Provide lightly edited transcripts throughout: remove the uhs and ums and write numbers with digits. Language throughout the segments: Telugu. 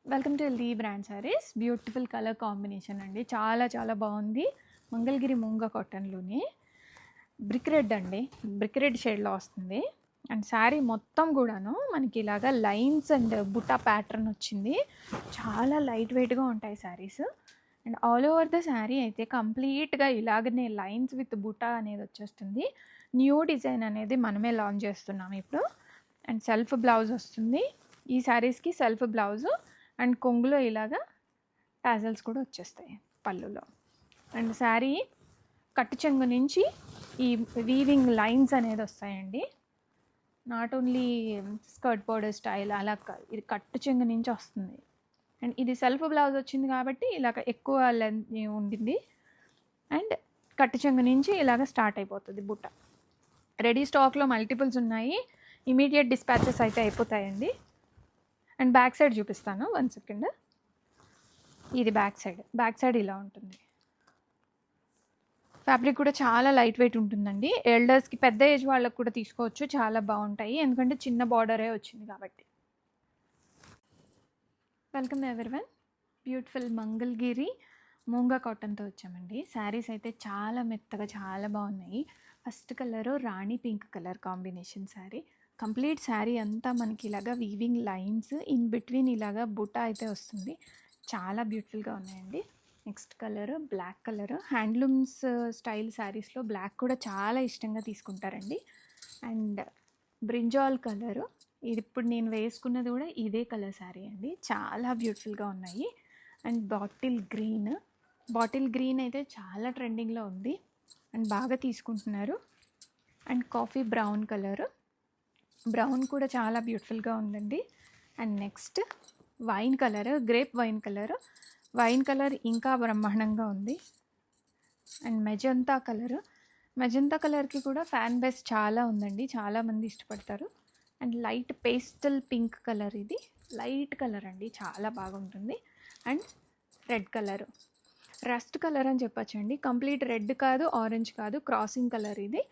Welcome to LD brand saris. Beautiful colour combination అండి. చాలా చాలా బాగుంది. మంగళగిరి మూంగా కాటన్‌లోనే బ్రిక్ రెడ్ అండి. బ్రిక్ రెడ్ షేడ్‌లో వస్తుంది. అండ్ శారీ మొత్తం కూడాను మనకి ఇలాగా లైన్స్ అండ్ బుటా ప్యాటర్న్ వచ్చింది. చాలా లైట్ వెయిట్‌గా ఉంటాయి saris. And all over the sari అయితే కంప్లీట్‌గా ఇలాగనే లైన్స్ విత్ బుటా అనేది వచ్చేస్తుంది. న్యూ డిజైన్ అనేది మనమే లాంచ్ చేస్తున్నాం ఇప్పుడు. అండ్ సెల్ఫ్ బ్లౌజ్ వస్తుంది. ఈ శారీస్‌కి సెల్ఫ్ బ్లౌజు అండ్ కొంగులో ఇలాగా టాజల్స్ కూడా వచ్చేస్తాయి పళ్ళులో. అండ్ శారీ కట్టు చెంగు నుంచి ఈ వీవింగ్ లైన్స్ అనేది వస్తాయండి. Not only skirt border style అలా ఇది కట్టు చెంగు నుంచి వస్తుంది. అండ్ ఇది సెల్ఫ్ బ్లౌజ్ వచ్చింది కాబట్టి ఇలాగ ఎక్కువ లెంత్ ఉండింది. అండ్ కట్టు చెంగు నుంచి ఇలాగ స్టార్ట్ అయిపోతుంది బుట్ట. రెడీ స్టాక్లో మల్టిపుల్స్ ఉన్నాయి. ఇమీడియట్ డిస్పాచెస్ అయితే అయిపోతాయండి. అండ్ బ్యాక్ సైడ్ చూపిస్తాను, 1 సెకండ్. ఇది బ్యాక్ సైడ్ ఇలా ఉంటుంది. ఫ్యాబ్రిక్ కూడా చాలా లైట్ వెయిట్ ఉంటుందండి. ఎల్డర్స్కి, పెద్ద ఏజ్ వాళ్ళకి కూడా తీసుకోవచ్చు, చాలా బాగుంటాయి ఎందుకంటే చిన్న బార్డరే వచ్చింది కాబట్టి. Welcome everyone. బ్యూటిఫుల్ మంగళగిరి మూంగా కాటన్తో వచ్చామండి. శారీస్ అయితే చాలా మెత్తగా చాలా బాగున్నాయి. ఫస్ట్ కలరు రాణి pink colour combination sari. Complete sari అంతా మనకి ఇలాగా వీవింగ్ లైన్స్ ఇన్ బిట్వీన్ ఇలాగా బుట్ట అయితే వస్తుంది. చాలా బ్యూటిఫుల్గా ఉన్నాయండి. Next colour black colour. Handlooms style శారీస్లో బ్లాక్ కూడా చాలా ఇష్టంగా తీసుకుంటారండి. And brinjal colour. ఇది ఇప్పుడు నేను వేసుకున్నది కూడా ఇదే కలర్ శారీ అండి. చాలా బ్యూటిఫుల్గా ఉన్నాయి. అండ్ బాటిల్ గ్రీన్ అయితే చాలా ట్రెండింగ్లో ఉంది అండ్ బాగా తీసుకుంటున్నారు. And coffee brown colour. Brown కూడా చాలా బ్యూటిఫుల్గా ఉందండి. And next wine colour, grape wine colour ఇంకా బ్రహ్మాండంగా ఉంది. అండ్ మెజంతా కలర్కి కూడా ఫ్యాన్ బేస్ చాలా ఉందండి, చాలామంది ఇష్టపడతారు. And light pastel pink colour, ఇది లైట్ కలర్ అండి, చాలా బాగుంటుంది. And red colour, rust colour అని చెప్పచ్చండి. కంప్లీట్ రెడ్ కాదు, ఆరెంజ్ కాదు, క్రాసింగ్ కలర్ ఇది.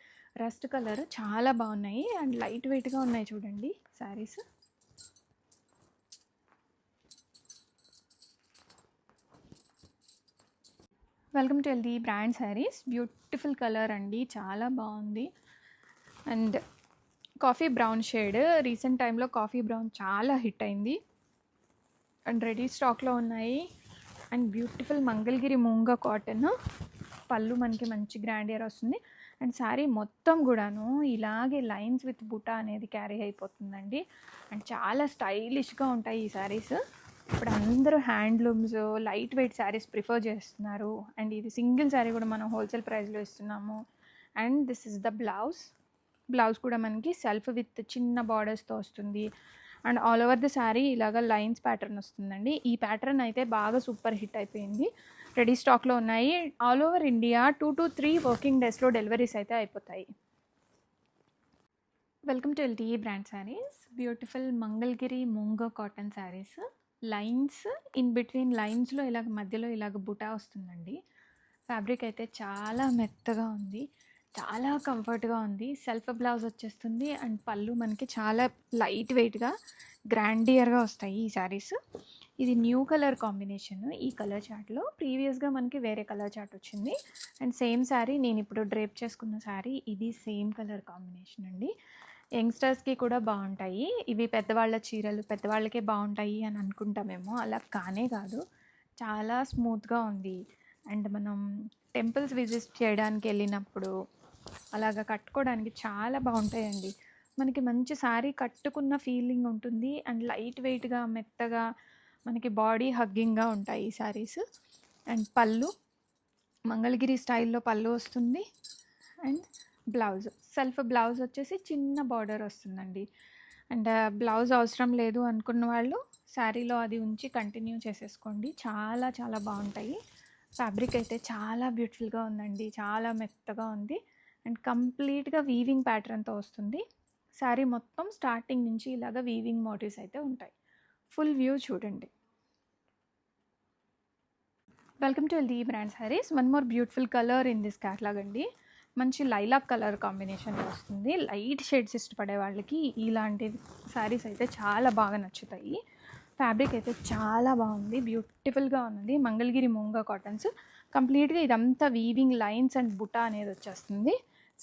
రస్ట్ కలర్ చాలా బాగున్నాయి అండ్ లైట్ వెయిట్గా ఉన్నాయి చూడండి saris. Welcome to LD brand saris. Beautiful colour అండి, చాలా బాగుంది. And coffee brown shade. Recent టైంలో కాఫీ బ్రౌన్ చాలా హిట్ అయింది అండ్ రెడీ స్టాక్లో ఉన్నాయి. అండ్ బ్యూటిఫుల్ మంగళగిరి మూంగా కాటన్. పళ్ళు మనకి మంచి గ్రాండియర్ వస్తుంది. అండ్ శారీ మొత్తం కూడాను ఇలాగే లైన్స్ విత్ బుటా అనేది క్యారీ అయిపోతుందండి. అండ్ చాలా స్టైలిష్గా ఉంటాయి ఈ శారీస్. ఇప్పుడు అందరూ handlooms, light weight saris prefer చేస్తున్నారు. అండ్ ఇది సింగిల్ శారీ కూడా మనం హోల్సేల్ ప్రైస్లో ఇస్తున్నాము. And this is the blouse కూడా మనకి సెల్ఫ్ విత్ చిన్న బార్డర్స్తో వస్తుంది. And all over the sari ఇలాగ లైన్స్ ప్యాటర్న్ వస్తుందండి. ఈ ప్యాటర్న్ అయితే బాగా సూపర్ హిట్ అయిపోయింది. రెడీ స్టాక్లో ఉన్నాయి. All over India 2 to 3 working డేస్లో డెలివరీస్ అయితే అయిపోతాయి. Welcome to LD brand saris. Beautiful Mangalagiri మూంగా cotton saris. Lines in between లైన్స్లో ఇలాగ మధ్యలో ఇలాగ బుటా వస్తుందండి. ఫ్యాబ్రిక్ అయితే చాలా మెత్తగా ఉంది, చాలా కంఫర్ట్గా ఉంది. సెల్ఫ్ బ్లౌజ్ వచ్చేస్తుంది అండ్ పళ్ళు మనకి చాలా లైట్ వెయిట్గా గ్రాండియర్గా వస్తాయి ఈ శారీస్. ఇది న్యూ కలర్ కాంబినేషన్. ఈ కలర్ చార్ట్లో ప్రీవియస్గా మనకి వేరే కలర్ చార్ట్ వచ్చింది. అండ్ సేమ్ శారీ నేను ఇప్పుడు డ్రేప్ చేసుకున్న శారీ, ఇది సేమ్ కలర్ కాంబినేషన్ అండి. యంగ్స్టర్స్కి కూడా బాగుంటాయి ఇవి. పెద్దవాళ్ళ చీరలు పెద్దవాళ్ళకే బాగుంటాయి అని అనుకుంటామేమో, అలా కానే కాదు, చాలా స్మూత్గా ఉంది. అండ్ మనం టెంపుల్స్ విజిట్ చేయడానికి వెళ్ళినప్పుడు అలాగ కట్టుకోవడానికి చాలా బాగుంటాయండి. మనకి మంచి శారీ కట్టుకున్న ఫీలింగ్ ఉంటుంది అండ్ లైట్ వెయిట్గా మెత్తగా మనకి బాడీ హగ్గింగ్గా ఉంటాయి ఈ శారీస్. అండ్ పళ్ళు మంగళగిరి స్టైల్లో పళ్ళు వస్తుంది. అండ్ సెల్ఫ్ బ్లౌజ్ వచ్చేసి చిన్న బార్డర్ వస్తుందండి. అండ్ బ్లౌజ్ అవసరం లేదు అనుకున్న వాళ్ళు శారీలో అది ఉంచి కంటిన్యూ చేసేసుకోండి, చాలా చాలా బాగుంటాయి. ఫ్యాబ్రిక్ అయితే చాలా బ్యూటిఫుల్గా ఉందండి, చాలా మెత్తగా ఉంది. అండ్ కంప్లీట్గా వీవింగ్ ప్యాటర్న్తో వస్తుంది. శారీ మొత్తం స్టార్టింగ్ నుంచి ఇలాగ వీవింగ్ మోటివ్స్ అయితే ఉంటాయి. ఫుల్ వ్యూ చూడండి. Welcome to LD brand saris. One more beautiful colour in this catalogue అండి. మంచి లైలాక్ కలర్ కాంబినేషన్లో వస్తుంది. లైట్ షేడ్స్ ఇష్టపడే వాళ్ళకి ఇలాంటి శారీస్ అయితే చాలా బాగా నచ్చుతాయి. ఫ్యాబ్రిక్ అయితే చాలా బాగుంది, బ్యూటిఫుల్గా ఉన్నది. మంగళగిరి మూంగా కాటన్స్. కంప్లీట్గా ఇదంతా వీవింగ్ లైన్స్ అండ్ బుటా అనేది వచ్చేస్తుంది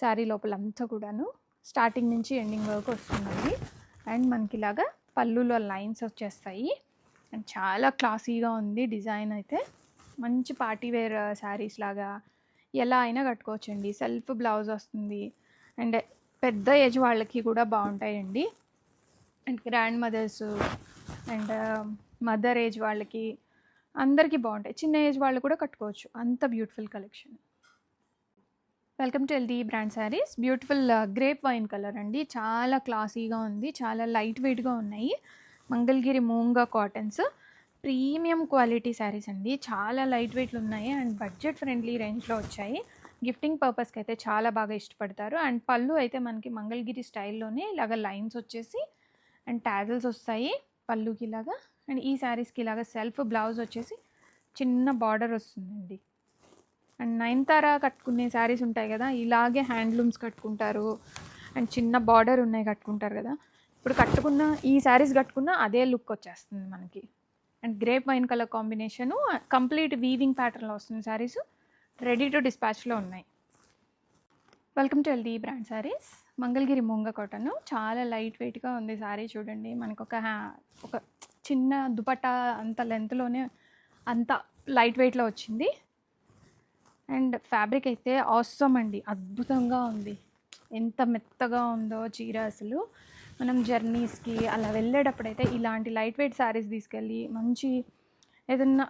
శారీ లోపల అంతా కూడాను. స్టార్టింగ్ నుంచి ఎండింగ్ వరకు వస్తుందండి. అండ్ మనకి ఇలాగా పళ్ళులో లైన్స్ వచ్చేస్తాయి. అండ్ చాలా క్లాసీగా ఉంది డిజైన్ అయితే. మంచి పార్టీ వేర్ శారీస్ లాగా ఎలా అయినా కట్టుకోవచ్చండి. సెల్ఫ్ బ్లౌజ్ వస్తుంది. అండ్ పెద్ద ఏజ్ వాళ్ళకి కూడా బాగుంటాయండి. And grandmothers and mother age వాళ్ళకి అందరికీ బాగుంటాయి. చిన్న ఏజ్ వాళ్ళు కూడా కట్టుకోవచ్చు. అంత beautiful collection. Welcome to LD brand saris. Beautiful grape wine colour అండి. చాలా క్లాసీగా ఉంది, చాలా లైట్ వెయిట్గా ఉన్నాయి. Mangalagiri moonga cottons premium quality saris అండి. చాలా లైట్ వెయిట్లు ఉన్నాయి అండ్ బడ్జెట్ ఫ్రెండ్లీ రేంజ్లో వచ్చాయి. గిఫ్టింగ్ పర్పస్కి అయితే చాలా బాగా ఇష్టపడతారు. అండ్ పళ్ళు అయితే మనకి మంగళగిరి స్టైల్లోనే ఇలాగ లైన్స్ వచ్చేసి అండ్ టాజల్స్ వస్తాయి పళ్ళుకి ఇలాగా. అండ్ ఈ శారీస్కి ఇలాగ సెల్ఫ్ బ్లౌజ్ వచ్చేసి చిన్న బార్డర్ వస్తుందండి. అండ్ నయనతార కట్టుకునే శారీస్ ఉంటాయి కదా, ఇలాగే హ్యాండ్లూమ్స్ కట్టుకుంటారు అండ్ చిన్న బార్డర్ ఉన్నాయి కట్టుకుంటారు కదా. ఇప్పుడు కట్టుకున్న ఈ శారీస్ కట్టుకున్న అదే లుక్ వచ్చేస్తుంది మనకి. And grape wine colour combination complete weaving ప్యాటర్న్లో వస్తుంది శారీస్. రెడీ టు డిస్పాచ్లో ఉన్నాయి. Welcome to LD brand saris. Mangalagiri మూంగా కాటన్ చాలా లైట్ వెయిట్గా ఉంది శారీ. చూడండి మనకు ఒక చిన్న దుపట్టా అంత లెంత్లోనే అంత లైట్ వెయిట్లో వచ్చింది. అండ్ ఫ్యాబ్రిక్ అయితే ఆసమ్ అండి, అద్భుతంగా ఉంది. ఎంత మెత్తగా ఉందో చీర అసలు. మనం జర్నీస్కి అలా వెళ్ళేటప్పుడైతే ఇలాంటి లైట్ వెయిట్ శారీస్ తీసుకెళ్ళి మంచి ఏదన్నా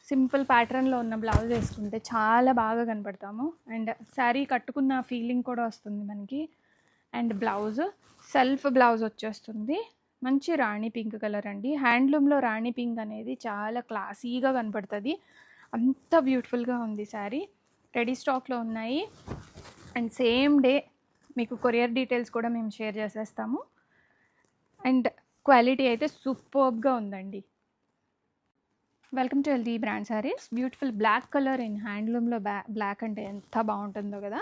సింపుల్ ప్యాటర్న్లో ఉన్న బ్లౌజ్ వేసుకుంటే చాలా బాగా కనపడతాము. అండ్ శారీ కట్టుకున్న ఫీలింగ్ కూడా వస్తుంది మనకి. అండ్ బ్లౌజ్ సెల్ఫ్ బ్లౌజ్ వచ్చేస్తుంది. మంచి రాణి పింక్ కలర్ అండి. హ్యాండ్లూమ్లో రాణి పింక్ అనేది చాలా క్లాసీగా కనపడుతుంది. అంత బ్యూటిఫుల్గా ఉంది శారీ. రెడీ స్టాక్లో ఉన్నాయి. అండ్ సేమ్ డే మీకు కొరియర్ డీటెయిల్స్ కూడా మేము షేర్ చేసేస్తాము. అండ్ క్వాలిటీ అయితే సూపర్బ్గా ఉందండి. Welcome to LD brand saris. Beautiful black colour in హ్యాండ్లూమ్లో బ్లాక్ అంటే ఎంత బాగుంటుందో కదా.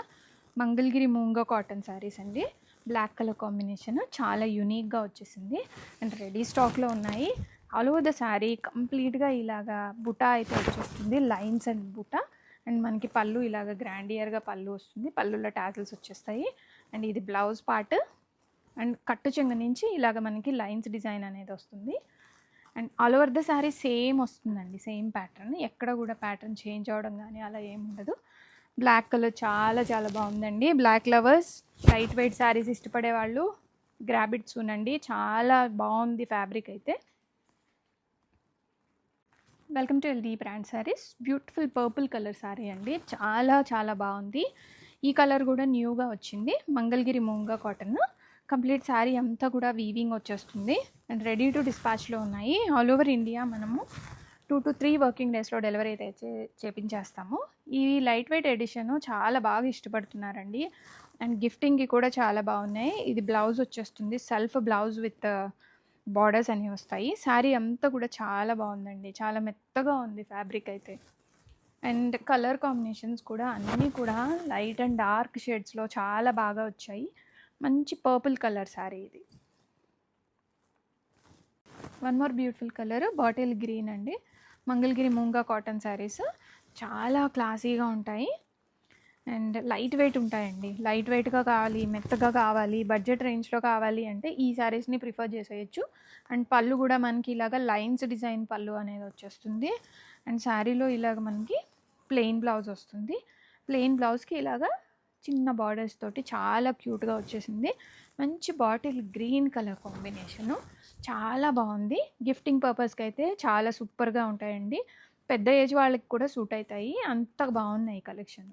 మంగళగిరి మూంగా కాటన్ శారీస్ అండి. బ్లాక్ కలర్ కాంబినేషన్ చాలా యూనిక్గా వచ్చేసింది. అండ్ రెడీ స్టాక్లో ఉన్నాయి. ఆల్ ఓవర్ ద శారీ కంప్లీట్గా ఇలాగా బుటా అయితే వచ్చేస్తుంది, లైన్స్ అండ్ బుటా. అండ్ మనకి పళ్ళు ఇలాగ గ్రాండియర్గా పళ్ళు వస్తుంది, పళ్ళులో టాజిల్స్ వచ్చేస్తాయి. అండ్ ఇది బ్లౌజ్ పార్ట్. అండ్ కట్టు చెంగు నుంచి ఇలాగ మనకి లైన్స్ డిజైన్ అనేది వస్తుంది. And all over the sari same వస్తుందండి, సేమ్ ప్యాటర్న్. ఎక్కడ కూడా ప్యాటర్న్ చేంజ్ అవ్వడం కానీ అలా ఏమి ఉండదు. బ్లాక్ కలర్ చాలా చాలా బాగుందండి. Black lovers, light weight saris ఇష్టపడే వాళ్ళు గ్రాబ్ ఇట్ సూన్ అండి. చాలా బాగుంది ఫ్యాబ్రిక్ అయితే. Welcome to LD brand saris. Beautiful purple colour sari అండి. చాలా చాలా బాగుంది. ఈ కలర్ కూడా న్యూగా వచ్చింది. మంగళగిరి మూంగా కాటన్. కంప్లీట్ శారీ అంతా కూడా వీవింగ్ వచ్చేస్తుంది. అండ్ రెడీ టు డిస్పాచ్లో ఉన్నాయి. ఆల్ ఓవర్ ఇండియా మనము 2 to 3 వర్కింగ్ డేస్లో డెలివరీ అయితే చేపించేస్తాము. ఈ లైట్ వెయిట్ ఎడిషన్ చాలా బాగా ఇష్టపడుతున్నారండి. అండ్ గిఫ్టింగ్కి కూడా చాలా బాగున్నాయి. ఇది బ్లౌజ్ వచ్చేస్తుంది, సెల్ఫ్ బ్లౌజ్ విత్ బార్డర్స్ అనేవి వస్తాయి. శారీ అంతా కూడా చాలా బాగుందండి, చాలా మెత్తగా ఉంది ఫ్యాబ్రిక్ అయితే. అండ్ కలర్ కాంబినేషన్స్ కూడా అన్నీ కూడా లైట్ అండ్ డార్క్ షేడ్స్లో చాలా బాగా వచ్చాయి. మంచి పర్పుల్ కలర్ శారీ ఇది. One more beautiful colour bottle green అండి. మంగళగిరి మూంగా కాటన్ శారీస్ చాలా క్లాసీగా ఉంటాయి అండ్ లైట్ వెయిట్ ఉంటాయండి. లైట్ వెయిట్గా కావాలి, మెత్తగా కావాలి, బడ్జెట్ రేంజ్లో కావాలి అంటే ఈ శారీస్ని ప్రిఫర్ చేసేయచ్చు. అండ్ పళ్ళు కూడా మనకి ఇలాగ లైన్స్ డిజైన్ పళ్ళు అనేది వచ్చేస్తుంది. అండ్ శారీలో ఇలాగ మనకి ప్లెయిన్ బ్లౌజ్ వస్తుంది. ప్లెయిన్ బ్లౌజ్కి ఇలాగ చిన్న బార్డర్స్ తోటి చాలా క్యూట్గా వచ్చేసింది. మంచి బాటిల్ గ్రీన్ కలర్ కాంబినేషను చాలా బాగుంది. గిఫ్టింగ్ పర్పస్కి అయితే చాలా సూపర్గా ఉంటాయండి. పెద్ద ఏజ్ వాళ్ళకి కూడా సూట్ అవుతాయి, అంత బాగున్నాయి కలెక్షన్.